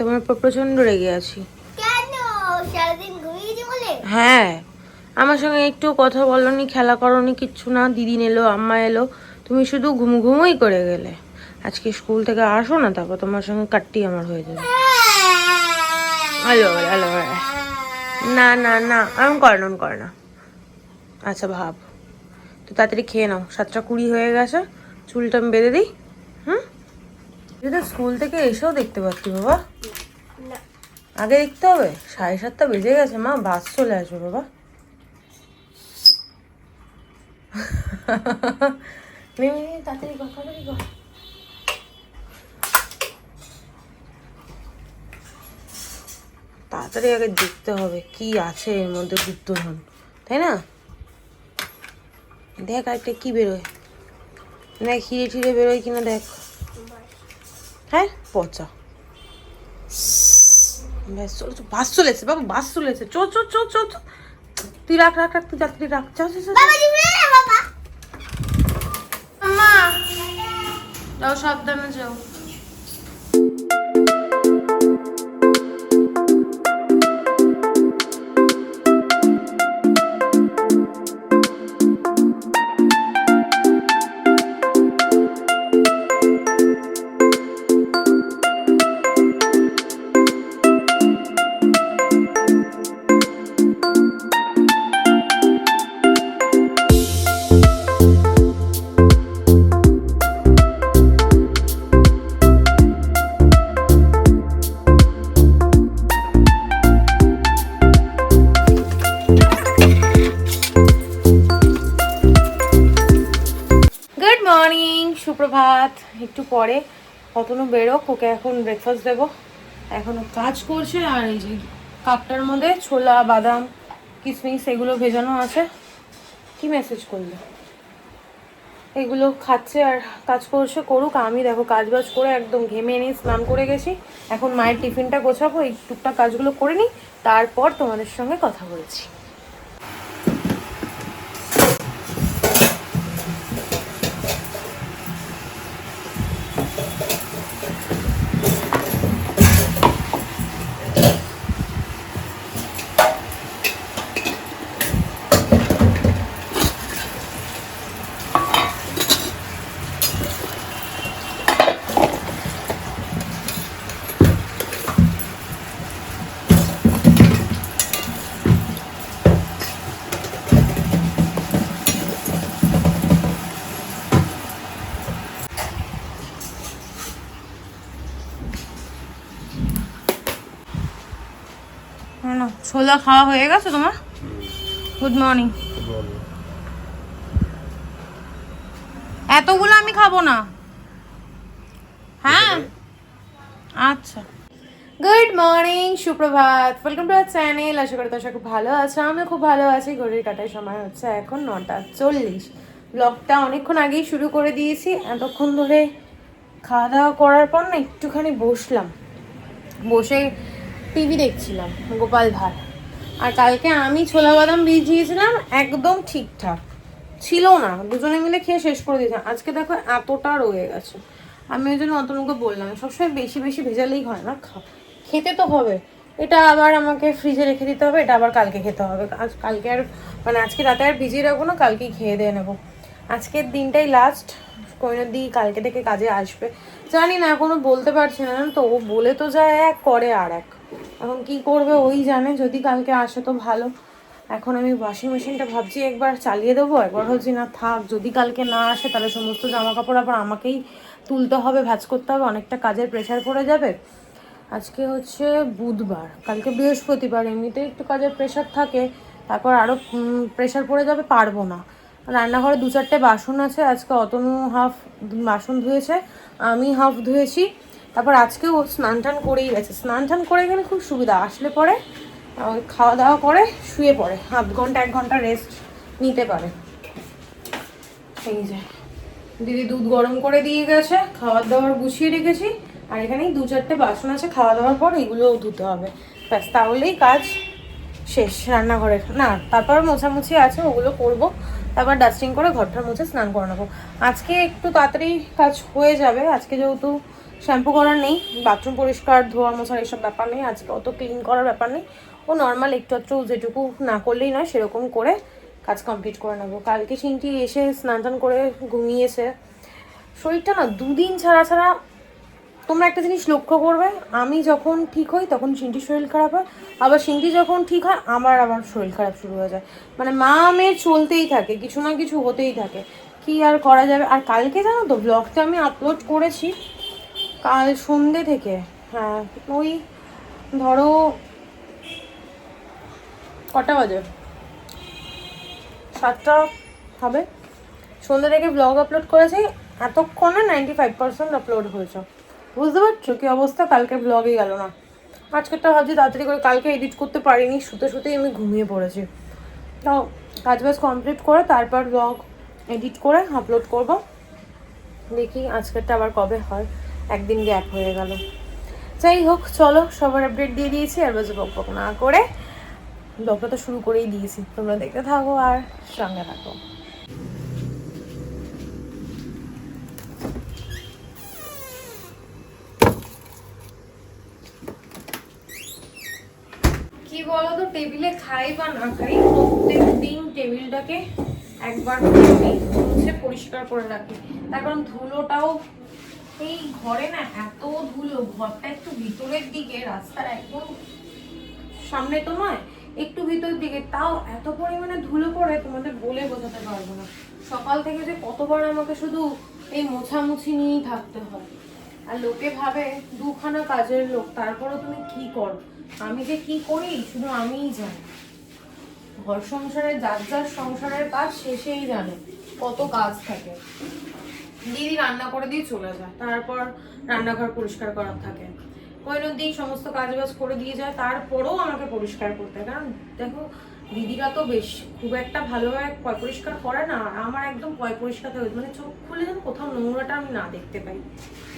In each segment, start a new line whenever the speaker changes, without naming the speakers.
তোমার উপর প্রচন্ড রেগে আছি।
কেন? সারাদিন ঘুমিয়েছি বলে?
হ্যাঁ, আমার সঙ্গে একটু কথা বলনি, খেলা করনি, কিচ্ছু না। দিদি এলো, আম্মা এলো, তুমি শুধু ঘুমঘুমই করে গেলে। আজকে স্কুল থেকে আসো না, তারপর তোমার সঙ্গে কাটটি আমার হয়ে যাবে। হ্যালো হ্যালো, না না না, আমি করে না। আচ্ছা ভাব, তো তাড়াতাড়ি খেয়ে নাও, 7:20 হয়ে গেছে, চুলটা আমি বেঁধে দিই। হুম, এটা স্কুল থেকে এসেও দেখতে পাচ্ছি বাবা। আগে দেখতে হবে, 7:30 বেজে গেছে মা, বাস চলে আসবে বাবা। তাড়াতাড়ি কর। তাড়াতাড়ি আগে দেখতে হবে কি আছে এর মধ্যে, গুপ্তধন, তাই না? দেখ আরেকটা কি বেরোয়, দেখ হিরে ঠিরে বেরোয় কিনা দেখ। হ্যাঁ, পচা। ব্যাস, চলো, বাস চলেছে বাবা, বাস চলেছে, চো। তুই রাখ, তুই তাড়াতাড়ি রাখ, চল। যাও, সাবধানে যাও। সুপ্রভাত। একটু পরে অতনু বেরোক, ওকে এখন ব্রেকফাস্ট দেবো। এখনো কাজ করছে। আর এই যে কাপটার মধ্যে ছোলা, বাদাম, কিশমিশ এগুলো ভেজানো আছে। কি মেসেজ করলো? এগুলো খাচ্ছে আর কাজ করছে, করুক। আমি দেখো কাজ বাজ করে একদম ঘেমে নিয়ে স্নান করে গেছি। এখন মায়ের টিফিনটা গোছাবো, এই টুকটাক কাজগুলো করে নিই, তারপর তোমাদের সঙ্গে কথা বলছি। ছোলা খাওয়া হয়ে গেছে তোমার? Good morning. এতগুলো আমি খাবো না। হ্যাঁ, আচ্ছা। গুড মর্নিং, সুপ্রভাত, ওয়েলকাম টু আওয়ার চ্যানেল। আশা করি তোমরা খুব ভালো আছো, আমিও খুব ভালো আছি। ঘড়ির কাটার সময় হচ্ছে এখন 9:40। ব্লগটা অনেকক্ষণ আগেই শুরু করে দিয়েছি। এতক্ষণ ধরে খাওয়া দাওয়া করার পর না একটুখানি বসে টিভি দেখছিলাম, গোপাল ভাঁড়। আর কালকে আমি ছোলা বাদাম ভিজিয়েছিলাম, একদম ঠিকঠাক ছিল না, দুজনে মিলে খেয়ে শেষ করে দিয়েছিলাম। আজকে দেখো এতটা রয়ে গেছে। আমি ওই জন্য অতনুকে বললাম, সবসময় বেশি বেশি ভেজালেই হয় না, খেতে তো হবে। এটা আবার আমাকে ফ্রিজে রেখে দিতে হবে, এটা আবার কালকে খেতে হবে। কালকে আর মানে আজকে রাতে আর ভিজিয়ে রাখবো না, কালকেই খেয়ে দিয়ে নেবো। আজকের দিনটাই লাস্ট। কৈনদি কালকে থেকে কাজে আসবে, জানি না, এখনো বলতে পারছি না। তো ও বলে তো যায় এক, করে আর এক। এখন কি করবে ওই জানে। যদি কালকে আসে তো ভালো। এখন আমি ওয়াশিং মেশিনটা ভাবছি একবার চালিয়ে দেবো, একবার ভাবছি না থাক, যদি কালকে না আসে তাহলে সমস্ত জামা কাপড় আবার আমাকেই তুলতে হবে, ভাঁজ করতে হবে, অনেকটা কাজের প্রেশার পড়ে যাবে। আজকে হচ্ছে বুধবার, কালকে বৃহস্পতিবার, এমনিতেই একটু কাজের প্রেশার থাকে, তারপর আরও প্রেশার পড়ে যাবে, পারবো না। রান্নাঘরে 2-4টে বাসন আছে, আজকে অতনু হাফ বাসন ধুয়েছে, আমি হাফ ধুয়েছি। তারপর আজকে ও স্নান টান করেই গেছে। স্নান টান করে গেলে খুব সুবিধা, আসলে পরে ওই খাওয়া দাওয়া করে শুয়ে পড়ে, 1 ঘন্টা রেস্ট নিতে পারে। এই যে দিদি দুধ গরম করে দিয়ে গেছে, খাবার দাবার গুছিয়ে রেখেছি। আর এখানেই 2-4টে বাসন আছে, খাওয়া দাওয়ার পর এগুলোও ধুতে হবে, ব্যাস তাহলেই কাজ শেষ রান্নাঘরে। না, তারপর মোছামুছি আছে, ওগুলো করব। তারপর ডাস্টিং করে ঘরটা মুছে স্নান করে নেবো। আজকে একটু তাড়াতাড়ি কাজ হয়ে যাবে, আজকে যেহেতু শ্যাম্পু করার নেই, বাথরুম পরিষ্কার ধোয়া মোছার এইসব ব্যাপার নেই, আজকে অত ক্লিন করার ব্যাপার নেই। ও নর্মাল একটু একটু যেটুকু না করলেই নয় সেরকম করে কাজ কমপ্লিট করে নেবো। কালকে সিনটি এসে স্নান টান করে ঘুমিয়েছে। শরীরটা না দুদিন ছাড়া ছাড়া, তোমরা একটা জিনিস লক্ষ্য করবে, আমি যখন ঠিক হই তখন সিনটির শরীর খারাপ হয়, আবার সিনটি যখন ঠিক হয় আবার শরীর খারাপ শুরু হয়ে যায়। মানে মা মেয়ের চলতেই থাকে, কিছু না কিছু হতেই থাকে, কি আর করা যাবে। আর কালকে জানো তো ব্লগটা আমি আপলোড করেছি কাল সন্ধ্যে থেকে, হ্যাঁ ওই ধরো কটা বাজে, 7টা হবে, সন্ধ্যে থেকে ব্লগ আপলোড করেছি, এতক্ষণে 95% আপলোড হয়েছে। বুঝতে পারছো কি অবস্থা, কালকে ব্লগই গেল না। আজকেরটা ভাবছি তাড়াতাড়ি করে, কালকে এডিট করতে পারিনি, শুতেই আমি ঘুমিয়ে পড়েছি। তো কাজবাজ কমপ্লিট করে তারপর ব্লগ এডিট করে আপলোড করব। দেখি আজকেরটা আবার কবে হয়, একদিন গ্যাপ হয়ে গেল। যাই হোক চলো, সবার আপডেট দিয়ে দিয়েছি, আর বাজে বক না করে ব্লগটা তো শুরু করেই দিয়েছি, তোমরা দেখতে থাকো আর সঙ্গে থাকো। কি বলো তো, টেবিলে খাই বা না খাই, প্রত্যেক দিন টেবিলটাকে একবার মুছে পরিষ্কার করে রাখি। তার কারণ ধুলোটাও এই ঘরে না এত ধুলো, ঘরটা একটু ভিতরের দিকে, রাস্তার একদম সামনে তো নয়, একটু ভিতরের দিকে, তাও এত পরিমাণে ধুলো পড়ে তোমাদের বলে বোঝাতে পারবো না। সকাল থেকে যে কতবার আমাকে শুধু এই মোছামুছি নিয়েই থাকতে হয়। আর লোকে ভাবে দুখানা কাজের লোক, তারপরও তুমি কি করো, আমি যে কি করি শুধু আমিই জানি। ঘর সংসারে যার যার সংসারের কাজ শেষেই জানে কত কাজ থাকে। দিদি রান্না করে দিয়ে চলে যায়, তারপর রান্নাঘর পরিষ্কার করার থাকে, কৈনদি সমস্ত কাজ বাজ করে দিয়ে যায়, তারপরেও আমাকে পরিষ্কার করতে হয়। কারণ দেখো দিদিরা তো বেশ খুব একটা ভালোভাবে পয় পরিষ্কার করে না, আর আমার একদম পয় পরিষ্কার থাকে, মানে চোখ খুলে যেন কোথাও নোংরাটা আমি না দেখতে পাই,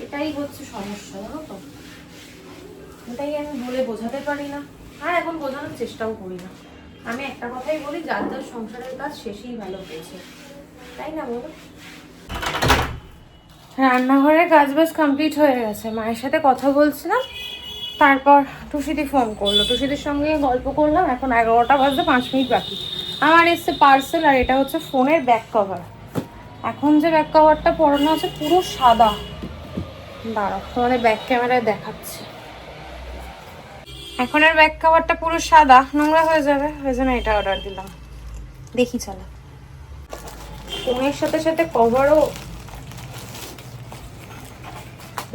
এটাই হচ্ছে সমস্যা জানো তো। এটাই আমি বলে বোঝাতে পারি না, আর এখন বোঝানোর চেষ্টাও করি না। আমি একটা কথাই বলি, যার যার সংসারের কাজ শেষেই ভালো পেয়েছে, তাই না বলো। রান্নাঘরের কাজ বাজ কমপ্লিট হয়ে গেছে, মায়ের সাথে কথা বলছিলাম, তারপর টুসিদি ফোন করলো, টুসিদির সঙ্গে গল্প করলাম। এখন 11টা বাজতে 5 মিনিট বাকি। আমার এসছে পার্সেল, আর এটা হচ্ছে ফোনের ব্যাক কভার। এখন যে ব্যাক কভারটা পরানো আছে পুরো সাদা, দাঁড়াও তোমাদের ব্যাক ক্যামেরায় দেখাচ্ছে। এখন আর ব্যাক কভারটা পুরো সাদা, নোংরা হয়ে যাবে, ওই জন্য এটা অর্ডার দিলাম। দেখি চলো, ফোনের সাথে সাথে কভারও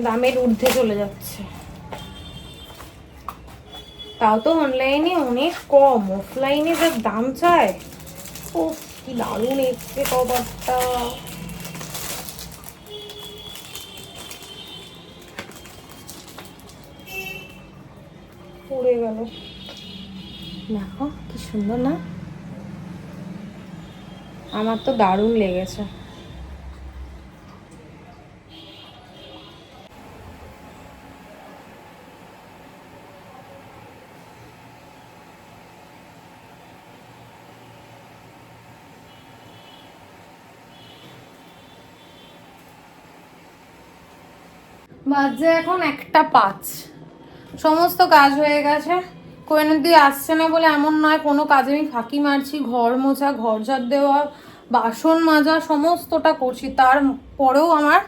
দামের ঊর্ধ্বে চলে যাচ্ছে। তাও তো অনলাইনে অনেক কম, অফলাইনে যে দাম চায়, ও কি দারুণ এসছে কভারটা। পড়ে গেল, দেখো কি সুন্দর না, আমার তো দারুণ লেগেছে। বাজে এখন 1:05, সমস্ত কাজ হয়ে গেছে। কৈনদি আসছে না বলে এমন নয়, কোনো কাজে আমি ফাঁকি মারছি, ঘর মোছা, ঘর ঝাড় দেওয়া, বাসন মাজা সমস্তটা করছি, তারপরেও আমার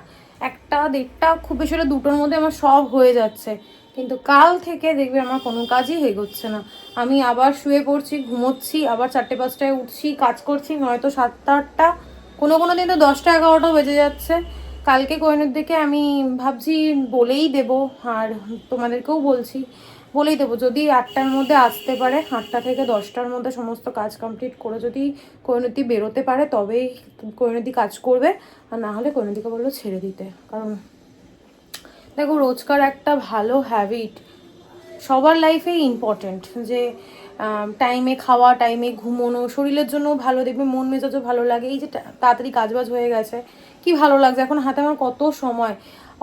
1টা 1:30, খুব বেশি হলে 2টোর মধ্যে আমার সব হয়ে যাচ্ছে। কিন্তু কাল থেকে দেখবে আমার কোনো কাজই এগোচ্ছে না, আমি আবার শুয়ে পড়ছি, ঘুমোচ্ছি, আবার 4টে-5টায় উঠছি, কাজ করছি, নয়তো 7টা 8টা, কোনো দিন তো 10টা 11টা বেজে যাচ্ছে। কালকে কৈনের দিকে আমি ভাবছি বলেই দেব, আর তোমাদেরকেও বলছি বলেই দেবো, যদি 8টার মধ্যে আসতে পারে, 8টা থেকে 10টার মধ্যে সমস্ত কাজ কমপ্লিট করে যদি কৈনতি বেরোতে পারে তবেই কৈনতি কাজ করবে, আর না হলে কৈনতিকে বললো ছেড়ে দিতে। কারণ দেখো রোজকার একটা ভালো হ্যাবিট সবার লাইফেই ইম্পর্টেন্ট, যে টাইমে খাওয়া, টাইমে ঘুমোনো শরীরের জন্য ভালো, দেখবে মন মেজাজও ভালো লাগে। এই যে তাড়াতাড়ি কাজবাজ হয়ে গেছে, কি ভালো লাগছে। এখন হাতে আমার কত সময়,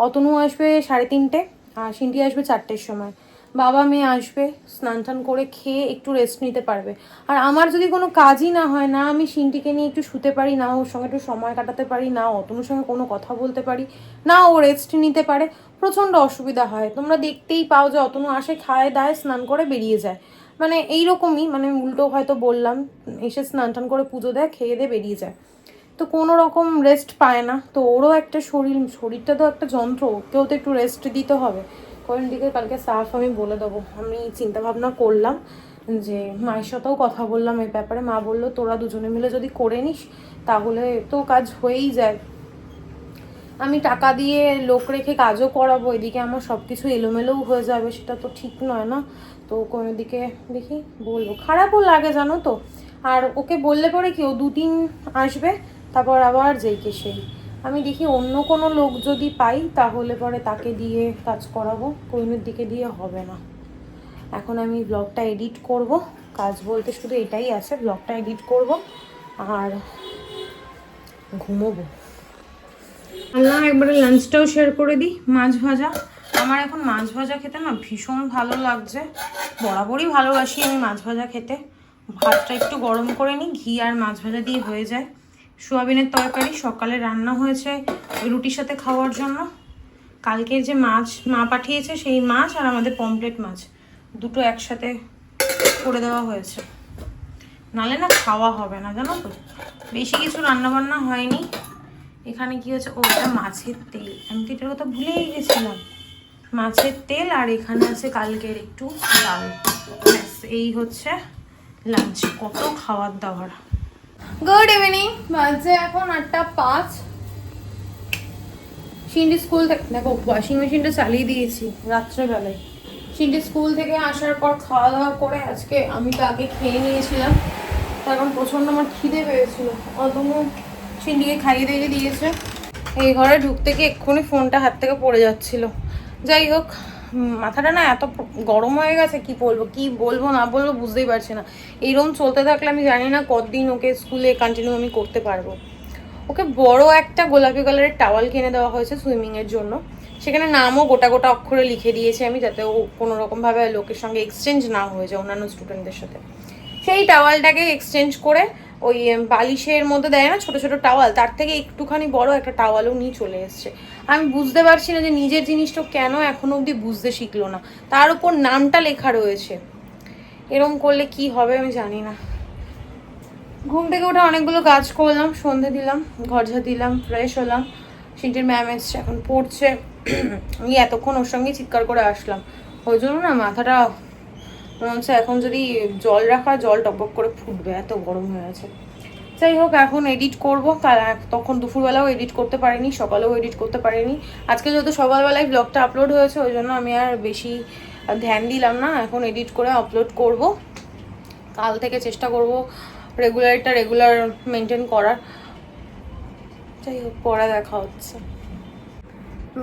অতনু আসবে 3:30, আর সিন্টি আসবে 4টের সময়, বাবা মেয়ে আসবে, স্নান টান করে খেয়ে একটু রেস্ট নিতে পারবে। আর আমার যদি কোনো কাজই না হয়, না আমি সিনটিকে নিয়ে একটু শুতে পারি, না ওর সঙ্গে একটু সময় কাটাতে পারি, না অতনুর সঙ্গে কোনো কথা বলতে পারি, না ও রেস্ট নিতে পারে, প্রচণ্ড অসুবিধা হয়। তোমরা দেখতেই পাও যে অতনু আসে, খায় দায়, স্নান করে বেরিয়ে যায়। মানে এইরকমই, মানে উল্টো হয়তো বললাম, এসে স্নান টান করে পুজো দেয়, খেয়ে দিয়ে বেরিয়ে যায়। তো কোনো রকম রেস্ট পায় না। তো ওরও একটা শরীরটা তো একটা যন্ত্র, ওকেও তো একটু রেস্ট দিতে হবে। কোন দিকে কালকে সাফ আমি বলে দেবো। আমি চিন্তা ভাবনা করলাম যে মায়ের সাথেও কথা বললাম এই ব্যাপারে। মা বললো তোরা দুজনে মিলে যদি করে নিস তাহলে তো কাজ হয়েই যায়। আমি টাকা দিয়ে লোক রেখে কাজও করাবো, এদিকে আমার সব কিছু এলোমেলোও হয়ে যাবে, সেটা তো ঠিক নয় না। তো কোনো দিকে দেখি বলবো, খারাপও লাগে জানো তো। আর ওকে বললে পরে কি ও 2-3 আসবে, তারপর আবার যেইকে সেই। আমি দেখি অন্য কোনো লোক যদি পাই তাহলে পরে তাকে দিয়ে কাজ করাবো, কোনোর দিকে দিয়ে হবে না। এখন আমি ব্লগটা এডিট করব, কাজ বলতে শুধু এটাই আছে, ব্লগটা এডিট করব আর ঘুমোবো। আল্লাহ একবারে লাঞ্চটাও শেয়ার করে দিই। মাছ ভাজা, আমার এখন মাছ ভাজা খেতে না ভীষণ ভালো লাগছে। বরাবরই ভালোবাসি আমি মাছ ভাজা খেতে। ভাতটা একটু গরম করে নিই, ঘি আর মাছ ভাজা দিয়ে হয়ে যায়। সোয়াবিনের তরকারি সকালে রান্না হয়েছে রুটির সাথে খাওয়ার জন্য। কালকের যে মাছ মা পাঠিয়েছে সেই মাছ আর আমাদের পমপ্লেট মাছ দুটো একসাথে করে দেওয়া হয়েছে, নালে না খাওয়া হবে না জানো তো। বেশি কিছু রান্নাবান্না হয়নি। এখানে কি হচ্ছে, ওটা মাছের তেল, আমি তো এটার কথা ভুলেই গেছিলাম। মাছের তেল আর এখানে আছে কালকের একটু ডাল, ব্যাস এই হচ্ছে লাঞ্চ। কত খাবার দাবার। গুড ইভিনিং, বাজে এখন 8:05। সিন্ডি স্কুল থেকে, দেখো ওয়াশিং মেশিনটা চালিয়ে দিয়েছি রাত্রেবেলায়। সিন্ডি স্কুল থেকে আসার পর খাওয়া দাওয়া করে আজকে আমি তো আগে খেয়ে নিয়েছিলাম, এখন প্রচণ্ড আমার খিদে পেয়েছিল। অতনু সিন্ডিকে খাইয়ে দিয়ে দিয়েছে। এই ঘরে ঢুকতে গিয়ে এক্ষুনি ফোনটা হাত থেকে পড়ে যাচ্ছিল। যাই হোক, মাথাটা না এত গরম হয়ে গেছে, কি বলবো না বলবো বুঝতেই পারছি না। এইরকম চলতে থাকলে আমি জানি না কতদিন ওকে স্কুলে কন্টিনিউ আমি করতে পারবো। ওকে বড় একটা গোলাপি কালারের টাওয়াল কিনে দেওয়া হয়েছে সুইমিংয়ের জন্য। সেখানে নামও গোটা গোটা অক্ষরে লিখে দিয়েছি আমি, যাতে ও কোনো রকমভাবে লোকের সঙ্গে এক্সচেঞ্জ না হয়ে যায় অন্যান্য স্টুডেন্টদের সাথে। সেই টাওয়ালটাকে এক্সচেঞ্জ করে ওই বালিশের মধ্যে দেয় না ছোট ছোট টাওয়াল, তার থেকে একটুখানি বড় একটা টাওয়ালও নিয়ে চলে এসছে। আমি বুঝতে পারছি না যে নিজের জিনিসটা কেন এখনো অবধি বুঝতে শিখলো না, তার উপর নামটা লেখা রয়েছে। এরম করলে কি হবে আমি জানি না। ঘুম থেকে উঠে অনেকগুলো কাজ করলাম, সন্ধে দিলাম, ঘর ঝাড় দিলাম, ফ্রেশ হলাম। সিন্টির ম্যাম এসছে, এখন পড়ছে। আমি এতক্ষণ ওর সঙ্গে চিৎকার করে আসলাম, ওই জন্য না মাথাটা মনে হচ্ছে এখন যদি জল রাখা জল টপক করে ফুটবে, এত গরম হয়ে আছে। যাই হোক, এখন এডিট করবো। তখন দুপুরবেলাও এডিট করতে পারিনি, সকালেও এডিট করতে পারিনি। আজকে যেহেতু সকালবেলায় ব্লগটা আপলোড হয়েছে ওই জন্য আমি আর বেশি ধ্যান দিলাম না। এখন এডিট করে আপলোড করব। কাল থেকে চেষ্টা করব রেগুলার মেনটেন করার। যাই হোক, পরে দেখা হচ্ছে।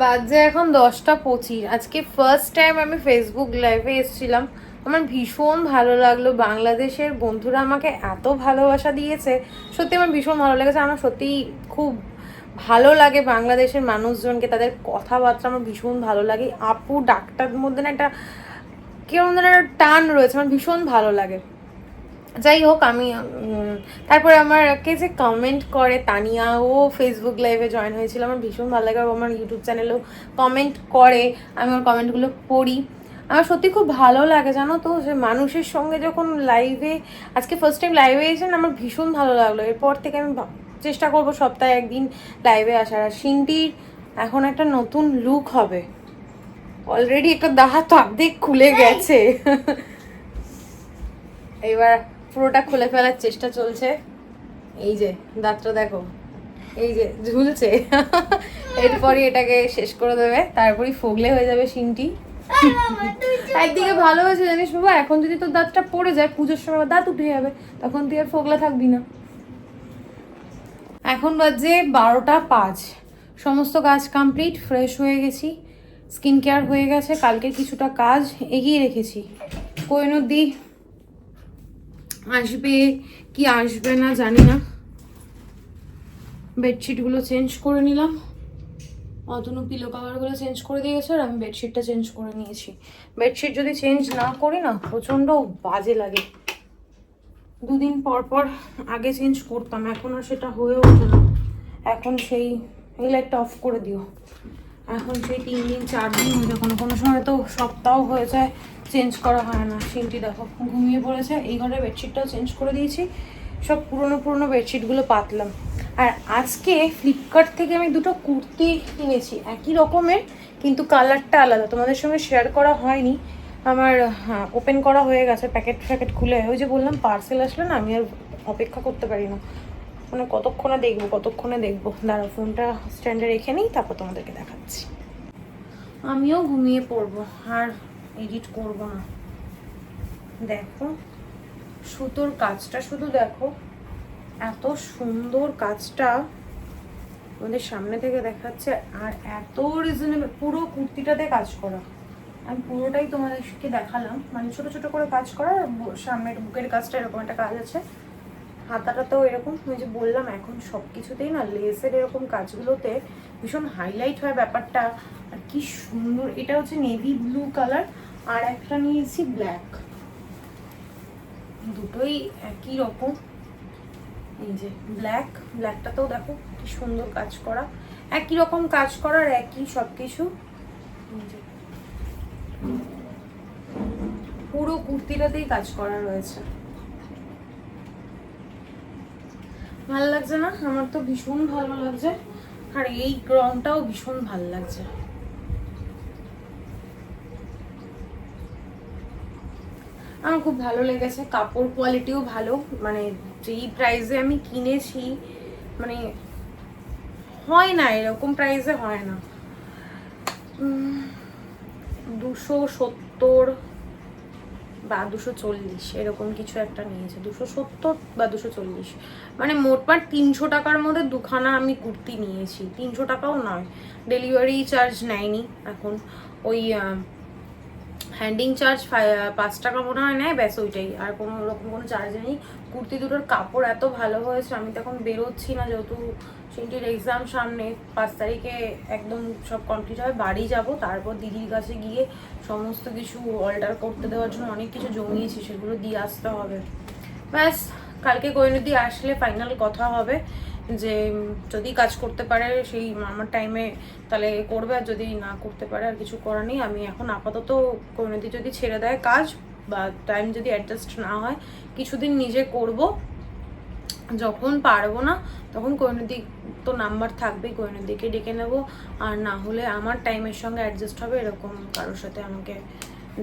বাজে এখন 10:25। আজকে ফার্স্ট টাইম আমি ফেসবুক লাইভে এসেছিলাম। আমার ভীষণ ভালো লাগলো, বাংলাদেশের বন্ধুরা আমাকে এত ভালোবাসা দিয়েছে, সত্যি আমার ভীষণ ভালো লেগেছে। আমার সত্যিই খুব ভালো লাগে বাংলাদেশের মানুষজনকে, তাদের কথাবার্তা আমার ভীষণ ভালো লাগে। আপু ডাক্তার মধ্যে না একটা কেমন যেন একটা টান রয়েছে, আমার ভীষণ ভালো লাগে। যাই হোক, আমি তারপরে আমাকে যে কমেন্ট করে তানিয়া, ও ফেসবুক লাইভে জয়েন হয়েছিল, আমার ভীষণ ভালো লাগে। আমার ইউটিউব চ্যানেলেও কমেন্ট করে, আমি ওর কমেন্টগুলো পড়ি। আমার সত্যি খুব ভালো লাগে জানো তো, যে মানুষের সঙ্গে যখন লাইভে, আজকে ফার্স্ট টাইম লাইভে এসেছেন, আমার ভীষণ ভালো লাগলো। এরপর থেকে আমি চেষ্টা করবো সপ্তাহে একদিন লাইভে আসার। আর সিন্টির এখন একটা নতুন লুক হবে, অলরেডি একটা দাঁত অর্ধেক খুলে গেছে, এবার পুরোটা খুলে ফেলার চেষ্টা চলছে। এই যে দাঁতটা দেখো, এই যে ঝুলছে। এরপরই এটাকে শেষ করে দেবে, তারপরই ফোগলে হয়ে যাবে সিনটি। একদিকে ভালো হয়েছে জানিস বাবা, এখন যদি তোর দাঁতটা পড়ে যায় পুজোর সময় দাঁত উঠে যাবে, তখন তুই আর ফোগলা থাকবি না। এখন বাজে 12:05। সমস্ত কাজ কমপ্লিট, ফ্রেশ হয়ে গেছি, স্কিন কেয়ার হয়ে গেছে। কালকে কিছুটা কাজ এগিয়ে রেখেছি। কোহিনুর আসবে কি আসবে না জানি না। বেডশিটগুলো চেঞ্জ করে নিলাম, অতনু পিলো কাভারগুলো চেঞ্জ করে দিয়েছে আর আমি বেডশিটটা চেঞ্জ করে নিয়েছি। বেডশিট যদি চেঞ্জ না করি না প্রচণ্ড বাজে লাগে। 2 দিন পর পর আগে চেঞ্জ করতাম, এখন আর সেটা হয়ে ওঠে না। এখন সেই এই লাইটটা অফ করে দিও, এখন সেই 3 দিন 4 দিন হয়ে যায়, কোনো কোনো সময় তো সপ্তাহ হয়ে যায় চেঞ্জ করা হয় না। সিনটি দেখো ঘুমিয়ে পড়েছে। এই ঘরের বেডশিটটাও চেঞ্জ করে দিয়েছি, সব পুরনো পুরনো বেডশিটগুলো পাতলাম। আর আজকে ফ্লিপকার্ট থেকে আমি 2টো কুর্তি কিনেছি, একই রকমের কিন্তু কালারটা আলাদা। তোমাদের সঙ্গে শেয়ার করা হয়নি, আমার ওপেন করা হয়ে গেছে, প্যাকেট খুলে। ওই যে বললাম পার্সেল আসলে না আমি আর অপেক্ষা করতে পারি না, মানে কতক্ষণে দেখবো। দাঁড়া ফোনটা স্ট্যান্ডে রেখে নিই, তারপর তোমাদেরকে দেখাচ্ছি। আমিও ঘুমিয়ে পড়বো আর এডিট করব না। দেখো সুতোর কাজটা শুধু দেখো, এত সুন্দর কাজটা আমাদের সামনে থেকে দেখাচ্ছে, আর এত রিজনেবল। পুরো কুর্তিটাতে কাজ করা, আমি পুরোটাই তোমাদেরকে দেখালাম, মানে ছোট ছোট করে কাজ করা। সামনের বুকের কাজটা এরকম একটা কাজ আছে, হাতাটাতেও এরকম। আমি যে বললাম এখন সব কিছুতেই না লেসের এরকম কাজগুলোতে ভীষণ হাইলাইট হয় ব্যাপারটা। আর কি সুন্দর, এটা হচ্ছে নেভি ব্লু কালার আর একটা নিয়েছি ব্ল্যাক, দুটোই একই রকম। এই যে ব্ল্যাকটাতেও দেখো কি সুন্দর কাজ করা, একই রকম কাজ করার একই সব কিছু। পুরো কুর্তিটাতেই কাজ করা রয়েছে। ভালো লাগছে না? আমার তো ভীষণ ভালো লাগছে, আর এই রংটাও ভীষণ ভালো লাগছে। আমার খুব ভালো লেগেছে, কাপড় কোয়ালিটিও ভালো, মানে যেই প্রাইসে আমি কিনেছি মানে হয় না, এরকম প্রাইসে হয় না। 270 বা 240 এরকম কিছু একটা নিয়েছে, 270 বা 240, মানে মোটমাট 300 টাকার মধ্যে দুখানা আমি কুর্তি নিয়েছি। 300 টাকাও নয়, ডেলিভারি চার্জ নেয়নি এখন। ওই হ্যান্ডিং চার্জ 5 টাকা মনে হয় নেয়, ব্যাস ওইটাই, আর কোনো রকম কোনো চার্জ নেই। কুর্তি দুটোর কাপড় এত ভালো হয়েছে। আমি তখন বেরোচ্ছি না, যেহেতু সেন্টির এক্সাম সামনে, 5 তারিখে একদম সব কমপ্লিট হবে, বাড়ি যাব, তারপর দিদির কাছে গিয়ে সমস্ত কিছু অল্টার করতে দেওয়ার জন্য অনেক কিছু জমিয়েছি, সেগুলো দিয়ে আসতে হবে। ব্যাস কালকে কৈনদি আসলে ফাইনাল কথা হবে যে যদি কাজ করতে পারে সেই আমার টাইমে তাহলে করবে, আর যদি না করতে পারে আর কিছু করার নেই। আমি এখন আপাতত কৈনদি যদি ছেড়ে দেয় কাজ বা টাইম যদি অ্যাডজাস্ট না হয় কিছুদিন নিজে করব, যখন পারবো না তখন কৈনদি তো নাম্বার থাকবেই, কৈনদিকে ডেকে নেব। আর না হলে আমার টাইমের সঙ্গে অ্যাডজাস্ট হবে এরকম কারোর সাথে আমাকে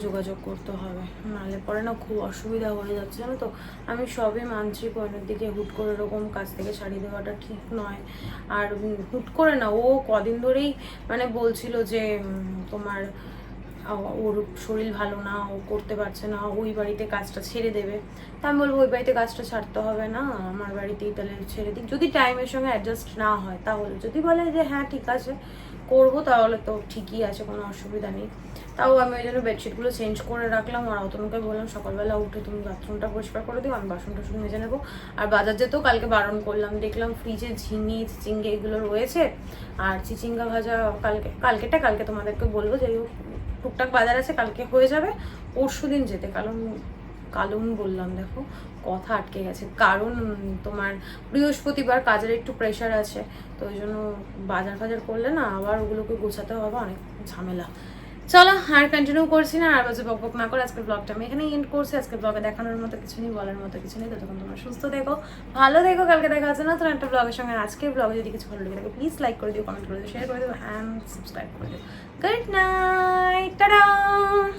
যোগাযোগ করতে হবে, নাহলে পরে না খুব অসুবিধা হয়ে যাচ্ছে জানো তো। আমি সবই মানছি, কৈনের দিকে হুট করে এরকম কাজ থেকে ছাড়িয়ে দেওয়াটা ঠিক নয়। আর হুট করে না, ও কদিন ধরেই মানে বলছিল যে তোমার ওর শরীর ভালো না, ও করতে পারছে না, ওই বাড়িতে কাজটা ছেড়ে দেবে। তা আমি বলবো ওই বাড়িতে কাজটা ছাড়তে হবে না, আমার বাড়িতেই তাহলে ছেড়ে দিই, যদি টাইমের সঙ্গে অ্যাডজাস্ট না হয় তাহলে। যদি বলে যে হ্যাঁ ঠিক আছে করবো, তাহলে তো ঠিকই আছে, কোনো অসুবিধা নেই। তাও আমি ওই জন্য বেডশিটগুলো চেঞ্জ করে রাখলাম, আর অতনুকে বললাম সকালবেলা উঠে তুমি বাথরুমটা পরিষ্কার করে দিও, আমি বাসন টাসন মেজে নেবো। আর বাজার যেতেও কালকে বারণ করলাম, দেখলাম ফ্রিজে ঝিঙে চিচিঙ্গে এগুলো রয়েছে, আর চিচিঙ্গা ভাজা কালকে তোমাদেরকে বলবো যে টুকটাক বাজার আছে, কালকে হয়ে যাবে। পরশু দিন যেতে, কারণ বললাম, দেখো কথা আটকে গেছে, কারণ তোমার বৃহস্পতিবার কাজের একটু প্রেশার আছে, তো ওই জন্য বাজার করলে না আবার ওগুলোকে গোছাতে হবে, অনেক ঝামেলা। চলো আর কন্টিনিউ করছি না, আর বাজে বক না করে আজকের ব্লগটা আমি এখানেই এন্ড করছি। আজকের ব্লগে দেখানোর মতো কিছু নেই, বলার মতো কিছু নেই। ততক্ষণ তোমরা সুস্থ দেখো, ভালো দেখো, কালকে দেখা হচ্ছে না তো একটা ব্লগের সঙ্গে। আজকের ব্লগে যদি কিছু ভালো লেগে থাকে প্লিজ লাইক করে দিও, কমেন্ট করে দিও, শেয়ার করে দিও অ্যান্ড সাবস্ক্রাইব করে দিও। Good night, tata.